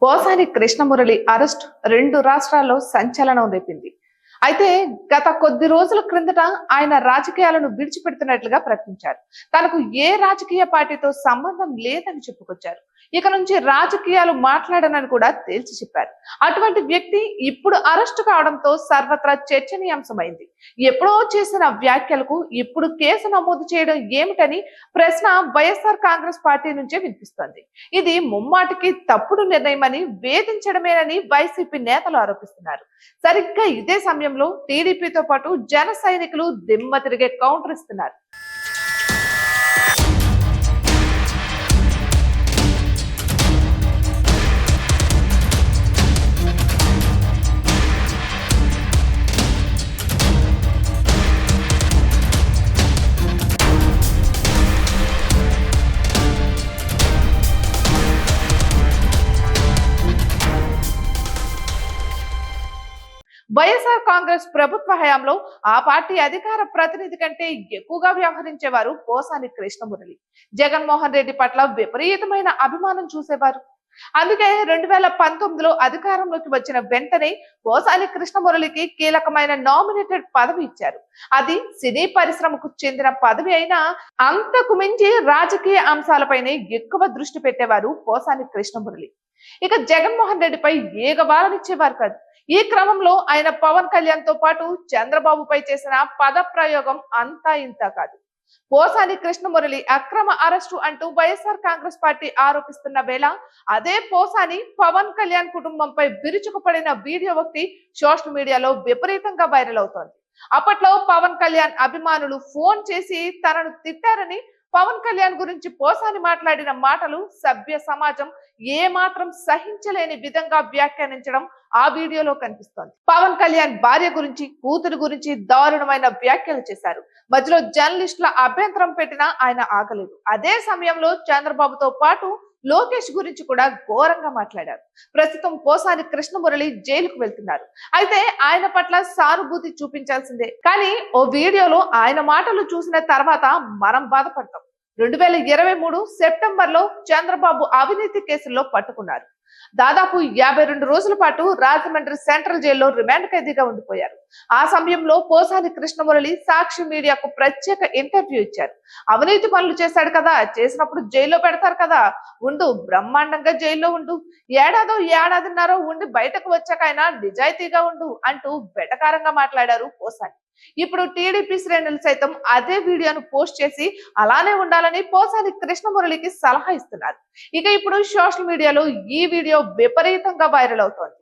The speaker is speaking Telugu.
పోసాని కృష్ణమురళి అరెస్ట్ రెండు రాష్ట్రాల్లో సంచలనం రేపింది. అయితే గత కొద్ది రోజుల క్రిందట ఆయన రాజకీయాలను విడిచిపెడుతున్నట్లుగా ప్రకటించారు. తనకు ఏ రాజకీయ పార్టీతో సంబంధం లేదని చెప్పుకొచ్చారు. ఇక నుంచి రాజకీయాలు మాట్లాడనని కూడా తేల్చి చెప్పారు. అటువంటి వ్యక్తి ఇప్పుడు అరెస్టు కావడంతో సర్వత్రా చర్చనీయాంశమైంది. ఎప్పుడో చేసిన వ్యాఖ్యలకు ఇప్పుడు కేసు నమోదు చేయడం ఏమిటని ప్రశ్న వైఎస్ఆర్ కాంగ్రెస్ పార్టీ నుంచే వినిపిస్తోంది. ఇది ముమ్మాటికి తప్పుడు నిర్ణయమని, వేధించడమేనని వైసీపీ నేతలు ఆరోపిస్తున్నారు. సరిగ్గా ఇదే సమయంలో టీడీపీతో పాటు జన సైనికులు దిమ్మ తిరిగే కౌంటర్ ఇస్తున్నారు. వైఎస్ఆర్ కాంగ్రెస్ ప్రభుత్వ హయాంలో ఆ పార్టీ అధికార ప్రతినిధి కంటే ఎక్కువగా వ్యవహరించేవారు పోసాని కృష్ణమురళి. జగన్మోహన్ రెడ్డి పట్ల విపరీతమైన అభిమానం చూసేవారు. అందుకే 2019లో అధికారంలోకి వచ్చిన వెంటనే పోసాని కృష్ణమురళికి కీలకమైన నామినేటెడ్ పదవి ఇచ్చారు. అది సినీ పరిశ్రమకు చెందిన పదవి అయినా అంతకు మించి రాజకీయ అంశాలపైనే ఎక్కువ దృష్టి పెట్టేవారు పోసాని కృష్ణమురళి. ఇక జగన్మోహన్ రెడ్డిపై ఏగబాలనిచ్చేవారు కాదు. ఈ క్రమంలో ఆయన పవన్ కళ్యాణ్ తో పాటు చంద్రబాబుపై చేసిన పద ప్రయోగం అంతా ఇంత కాదు. పోసాని కృష్ణమురళి అక్రమ అరెస్టు అంటూ వైఎస్ఆర్ కాంగ్రెస్ పార్టీ ఆరోపిస్తున్న వేళ అదే పోసాని పవన్ కళ్యాణ్ కుటుంబంపై విరుచుకుపడిన వీడియో ఒకటి సోషల్ మీడియాలో విపరీతంగా వైరల్ అవుతోంది. అప్పట్లో పవన్ కళ్యాణ్ అభిమానులు ఫోన్ చేసి తనను తిట్టారని, పవన్ కళ్యాణ్ గురించి పోసాని మాట్లాడిన మాటలు సభ్య సమాజం ఏ మాత్రం సహించలేని విధంగా వ్యాఖ్యానించడం ఆ వీడియోలో కనిపిస్తోంది. పవన్ కళ్యాణ్ భార్య గురించి, కూతురు గురించి దారుణమైన వ్యాఖ్యలు చేశారు. మధ్యలో జర్నలిస్టుల అభ్యంతరం పెట్టినా ఆయన ఆగలేదు. అదే సమయంలో చంద్రబాబుతో పాటు లోకేష్ గురించి కూడా ఘోరంగా మాట్లాడారు. ప్రస్తుతం పోసాని కృష్ణమురళి జైలుకు వెళ్తున్నారు. అయితే ఆయన పట్ల సానుభూతి చూపించాల్సిందే. కానీ ఓ వీడియోలో ఆయన మాటలు చూసిన తర్వాత మనం బాధపడతాం. 2023 సెప్టెంబర్లో చంద్రబాబు అవినీతి కేసుల్లో పట్టుకున్నారు. దాదాపు 52 రోజుల పాటు రాజమండ్రి సెంట్రల్ జైల్లో రిమాండ్ ఖైదీగా ఉండిపోయారు. ఆ సమయంలో పోసాని కృష్ణమురళి సాక్షి మీడియాకు ప్రత్యేక ఇంటర్వ్యూ ఇచ్చారు. అవినీతి పనులు చేశాడు కదా, చేసినప్పుడు జైల్లో పెడతారు కదా, ఉండు బ్రహ్మాండంగా జైల్లో ఉండు, ఏడాదిన్నర ఉండి బయటకు వచ్చాక ఆయన నిజాయితీగా ఉండు అంటూ వెటకారంగా మాట్లాడారు పోసాని. ఇప్పుడు టీడీపీ శ్రేణులు సైతం అదే వీడియోను పోస్ట్ చేసి అలానే ఉండాలని పోసాని కృష్ణమురళికి సలహా ఇస్తున్నారు. ఇక ఇప్పుడు సోషల్ మీడియాలో ఈ వీడియో విపరీతంగా వైరల్ అవుతోంది.